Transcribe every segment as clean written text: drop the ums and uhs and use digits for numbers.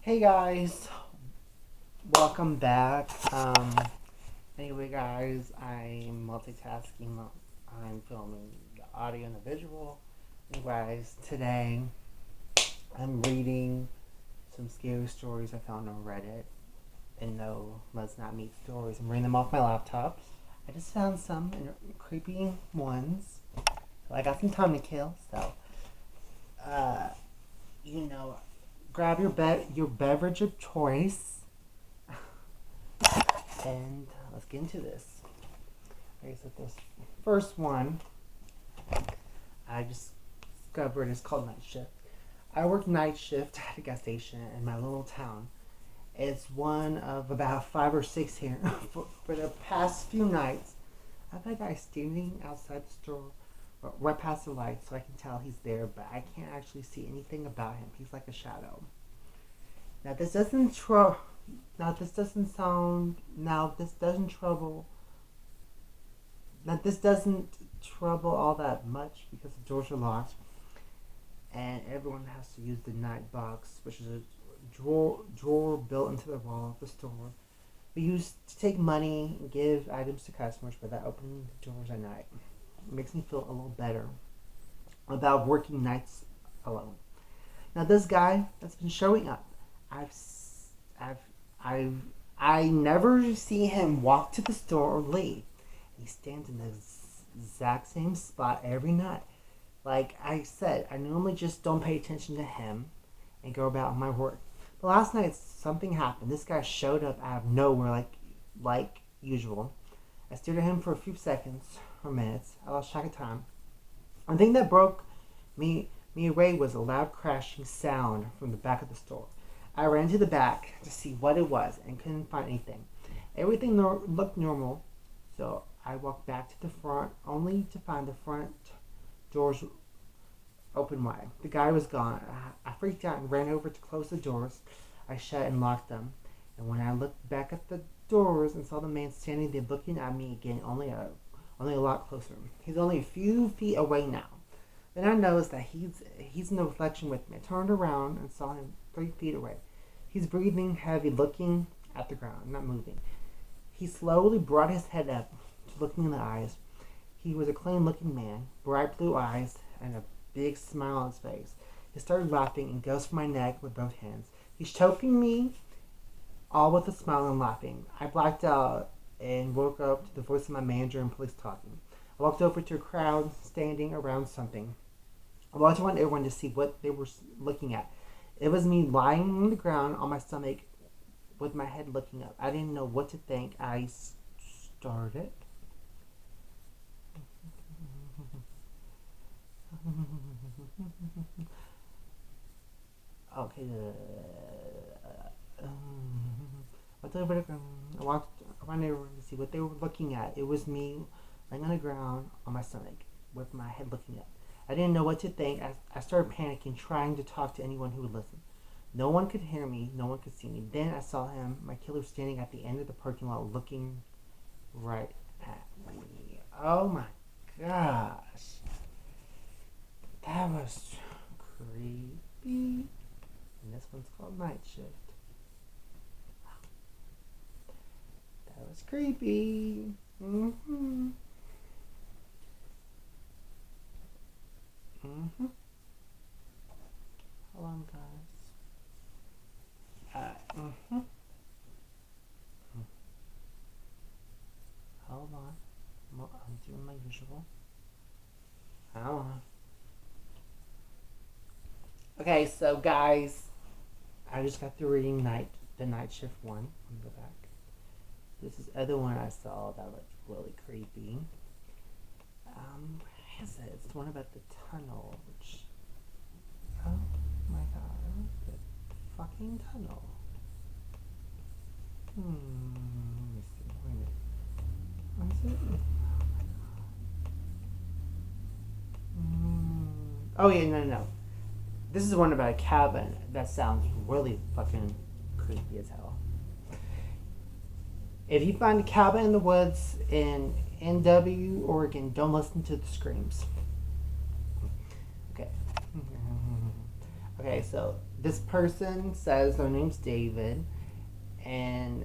Hey guys, welcome back. Anyway, guys, I'm multitasking. I'm filming the audio and the visual. And guys, today I'm reading some scary stories I found on Reddit. And no, let's not meet stories. I'm reading them off my laptop. I just found some creepy ones. So I got some time to kill, so uh, you know, grab your beverage of choice and let's get into this. Okay, so this first one I just discovered is called night shift. I work night shift at a gas station in my little town. It's one of about 5 or 6 here. For the past few nights, I've had a guy standing outside the store right past the light so I can tell he's there, but I can't actually see anything about him. He's like a shadow. Now this doesn't tr- Now this doesn't sound. Now this doesn't trouble. Now this doesn't trouble all that much because the doors are locked, and everyone has to use the night box, which is a drawer built into the wall of the store. We used to take money and give items to customers, but that opening the doors at night it makes me feel a little better about working nights alone. Now this guy that's been showing up, I've I've I've I never see him walk to the store or leave. He stands in the exact same spot every night. Like I said, I normally just don't pay attention to him and go about my work. But last night something happened. This guy showed up out of nowhere, like usual. I stared at him for a few seconds or minutes. I lost track of time. One thing that broke me away was a loud crashing sound from the back of the store. I ran to the back to see what it was and couldn't find anything. Everything looked normal, so I walked back to the front only to find the front doors open wide. The guy was gone. I freaked out and ran over to close the doors. I shut and locked them. And when I looked back at the doors and saw the man standing there looking at me again, only a lot closer. He's only a few feet away now. Then I noticed that he's in the reflection with me. I turned around and saw him 3 feet away. He's breathing heavy, looking at the ground, not moving. He slowly brought his head up to look me in the eyes. He was a clean-looking man, bright blue eyes, and a big smile on his face. He started laughing and goes for my neck with both hands. He's choking me, all with a smile and laughing. I blacked out and woke up to the voice of my manager and police talking. I walked over to a crowd standing around something. I watched everyone to see what they were looking at. It was me lying on the ground on my stomach with my head looking up. I didn't know what to think. I started. Okay. I walked around everyone to see what they were looking at. It was me lying on the ground on my stomach with my head looking up. I didn't know what to think. I started panicking, trying to talk to anyone who would listen. No one could hear me. No one could see me. Then I saw him, my killer, standing at the end of the parking lot looking right at me. Oh my gosh. That was creepy. And this one's called Night Shift. That was creepy. Mm-hmm. Mm-hmm. Hold on, guys. Mm-hmm. Hold on. I'm doing my usual. Hold on. Okay, so guys, I just got through reading the night shift one. Let me go back. This is the other one I saw that looked really creepy. What is it? It's the one about the tunnel, which... Oh my god, the fucking tunnel. Let me see. Wait a minute. What is it? Oh yeah, no. This is one about a cabin. That sounds really fucking creepy as hell. If you find a cabin in the woods in NW, Oregon, don't listen to the screams. Okay. Okay, so This person says their name's David, and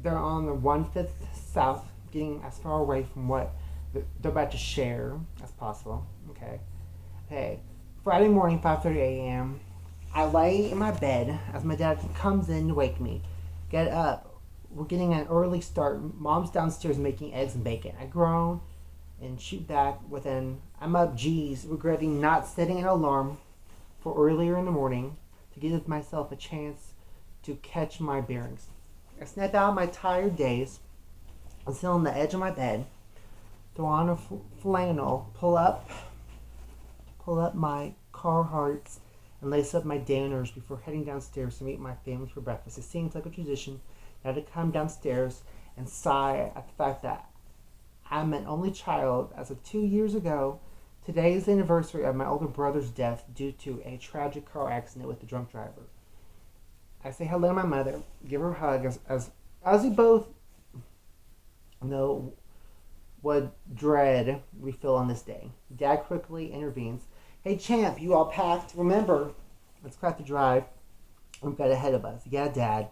they're on the 1/5 south, getting as far away from what they're about to share as possible. Okay. Hey, Friday morning, 5:30 a.m. I lay in my bed as my dad comes in to wake me. Get up. We're getting an early start. Mom's downstairs making eggs and bacon. I groan and shoot back with an I'm up, geez, regretting not setting an alarm for earlier in the morning to give myself a chance to catch my bearings. I snap out my tired days and sit on the edge of my bed, throw on a flannel, pull up my Carhartts, and lace up my Danners before heading downstairs to meet my family for breakfast. It seems like a tradition now to come downstairs and sigh at the fact that I'm an only child. As of 2 years ago, today is the anniversary of my older brother's death due to a tragic car accident with a drunk driver. I say hello to my mother, give her a hug, as we both know what dread we feel on this day. Dad quickly intervenes. Hey, champ, you all packed? Remember, let's crack the drive. We've got ahead of us. Yeah, Dad.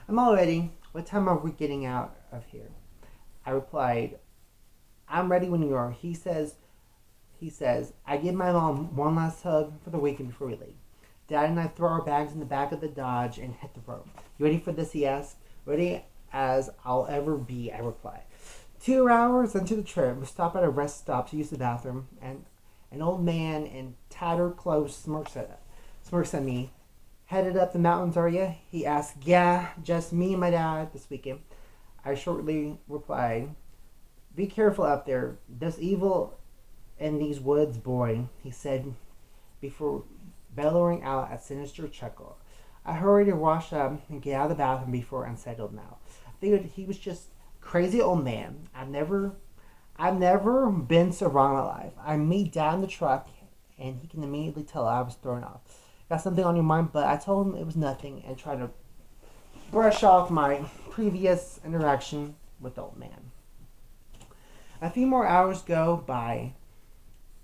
I'm all ready. What time are we getting out of here? I replied, I'm ready when you are. He says, I give my mom one last hug for the weekend before we leave. Dad and I throw our bags in the back of the Dodge and hit the road. You ready for this? He asks. Ready as I'll ever be, I reply. 2 hours into the trip, we stop at a rest stop to use the bathroom, and an old man in tattered clothes smirks at me. Headed up the mountains, are you? He asks. Yeah, just me and my dad this weekend. I shortly replied, be careful out there. There's evil in these woods, boy, he said before bellowing out a sinister chuckle. I hurried to wash up and get out of the bathroom before unsettled now. I figured he was just a crazy old man. I've never been so wrong in my life. I meet Dad in the truck, and he can immediately tell I was thrown off. Got something on your mind? But I told him it was nothing and tried to brush off my previous interaction with the old man. A few more hours go by,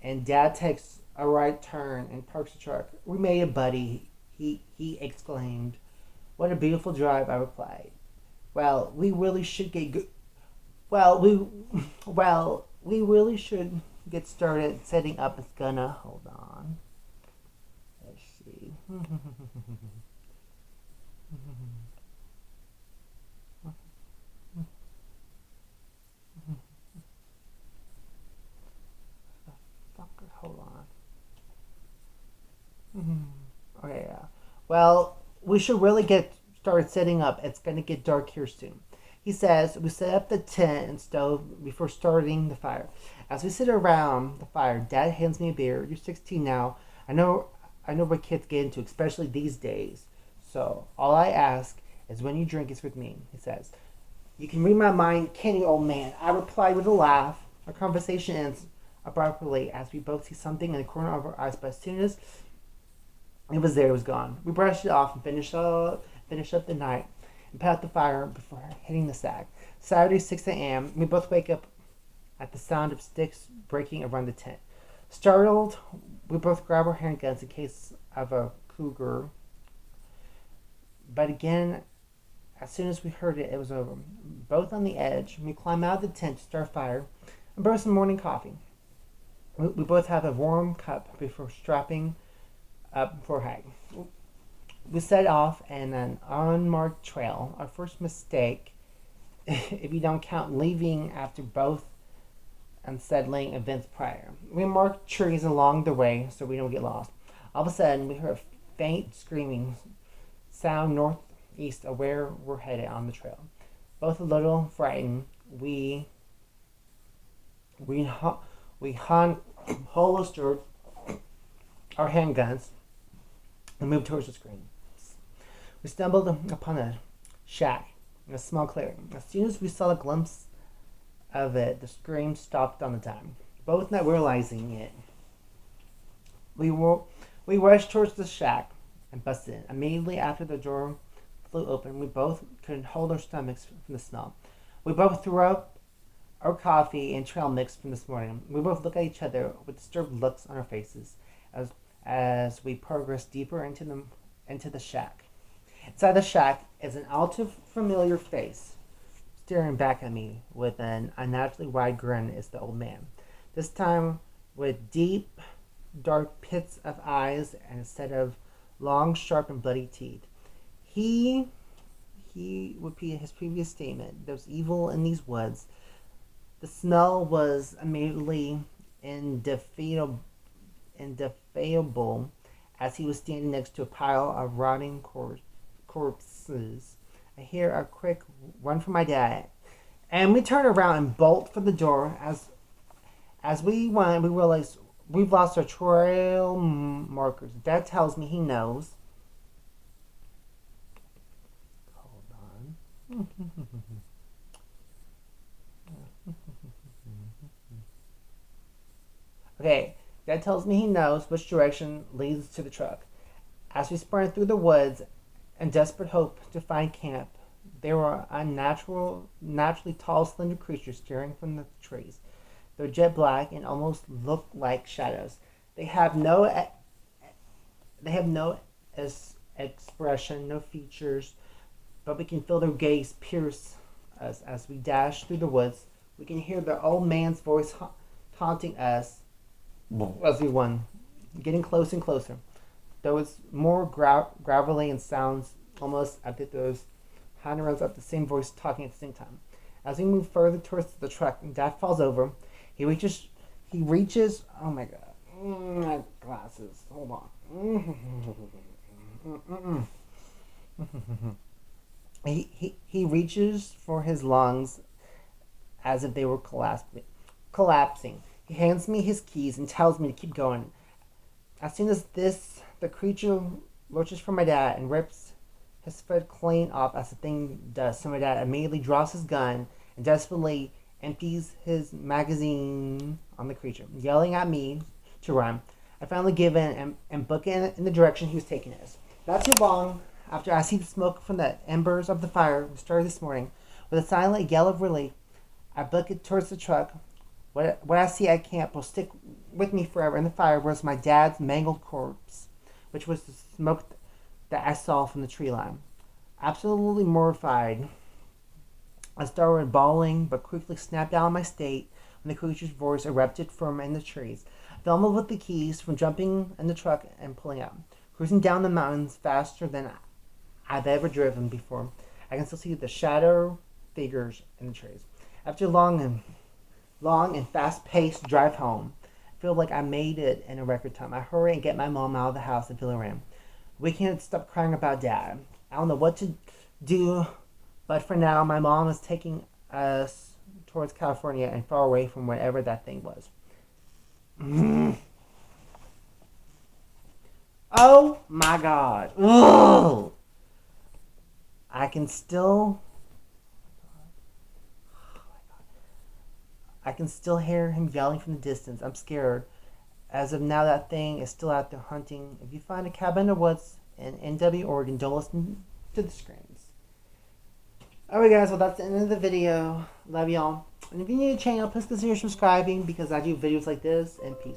and Dad takes a right turn and parks the truck. We made it, buddy, he exclaimed. What a beautiful drive, I replied. Well, we really should get started setting up. It's gonna hold on. Let's see. Hold on. Okay, yeah. Well, we should really get started setting up. It's gonna get dark here soon. He says we set up the tent and stove before starting the fire. As we sit around the fire, Dad hands me a beer. You're 16 now. I know what kids get into, especially these days. So all I ask is when you drink, it's with me. He says, you can read my mind, can you, old man? I replied with a laugh. Our conversation ends abruptly as we both see something in the corner of our eyes, but as soon as it was there, it was gone. We brushed it off and finished up the night and put out the fire before hitting the sack. Saturday, 6 a.m., we both wake up at the sound of sticks breaking around the tent. Startled, we both grab our handguns in case of a cougar. But again, as soon as we heard it, it was over. Both on the edge, we climb out of the tent to start a fire and brew some morning coffee. We both have a warm cup before strapping up for a hike. We set off in an unmarked trail. Our first mistake, if you don't count leaving after both unsettling events prior. We marked trees along the way so we don't get lost. All of a sudden, we heard a faint screaming sound northeast of where we're headed on the trail. Both a little frightened, we holstered our handguns and moved towards the screen. We stumbled upon a shack in a small clearing. As soon as we saw a glimpse of it, the scream stopped on the dime. Both not realizing it, we rushed towards the shack and busted in. Immediately after the door flew open, we both couldn't hold our stomachs from the smell. We both threw up our coffee and trail mix from this morning. We both looked at each other with disturbed looks on our faces as we progressed deeper into the into the shack. Inside the shack is an all too familiar face staring back at me with an unnaturally wide grin. Is the old man. This time with deep, dark pits of eyes and a set of long, sharp, and bloody teeth. He repeated his previous statement. There was evil in these woods. The smell was immediately indefatigable as he was standing next to a pile of rotting corpses. I hear a quick run for my dad, and we turn around and bolt for the door. As we run, we realize we've lost our trail markers. Dad tells me he knows. Hold on. Okay, Dad tells me he knows which direction leads to the truck. As we sprint through the woods in desperate hope to find camp, there were naturally tall, slender creatures staring from the trees. They're jet black and almost look like shadows. They have no expression, no features, but we can feel their gaze pierce us as we dash through the woods. We can hear the old man's voice taunting us as we run, getting closer and closer. There was more gravelly and sounds almost as if those runs up the same voice talking at the same time. As we move further towards the truck, Dad falls over. He reaches. Oh my god, my glasses. Hold on. He reaches for his lungs as if they were collapsing. He hands me his keys and tells me to keep going. As soon as the creature lurches for my dad and rips his foot clean off as the thing does. So my dad immediately draws his gun and desperately empties his magazine on the creature, yelling at me to run. I finally give in and book in the direction he was taking us. Not too long after I see the smoke from the embers of the fire we started this morning, with a silent yell of relief, I book it towards the truck. What I see at camp will stick with me forever. In the fire was my dad's mangled corpse, which was the smoke that I saw from the tree line. Absolutely mortified, I started bawling, but quickly snapped out of my state when the creature's voice erupted from in the trees. I fumbled with the keys from jumping in the truck and pulling out, cruising down the mountains faster than I've ever driven before. I can still see the shadow figures in the trees. After a long and fast-paced drive home, I feel like I made it in a record time. I hurry and get my mom out of the house in Villaram. We can't stop crying about Dad. I don't know what to do, but for now, my mom is taking us towards California and far away from wherever that thing was. Oh my god. Ugh. I can still hear him yelling from the distance. I'm scared. As of now, that thing is still out there hunting. If you find a cabin in the woods in NW, Oregon, don't listen to the screams. Alright guys, well that's the end of the video. Love y'all. And if you're new to the channel, please consider subscribing because I do videos like this. And peace.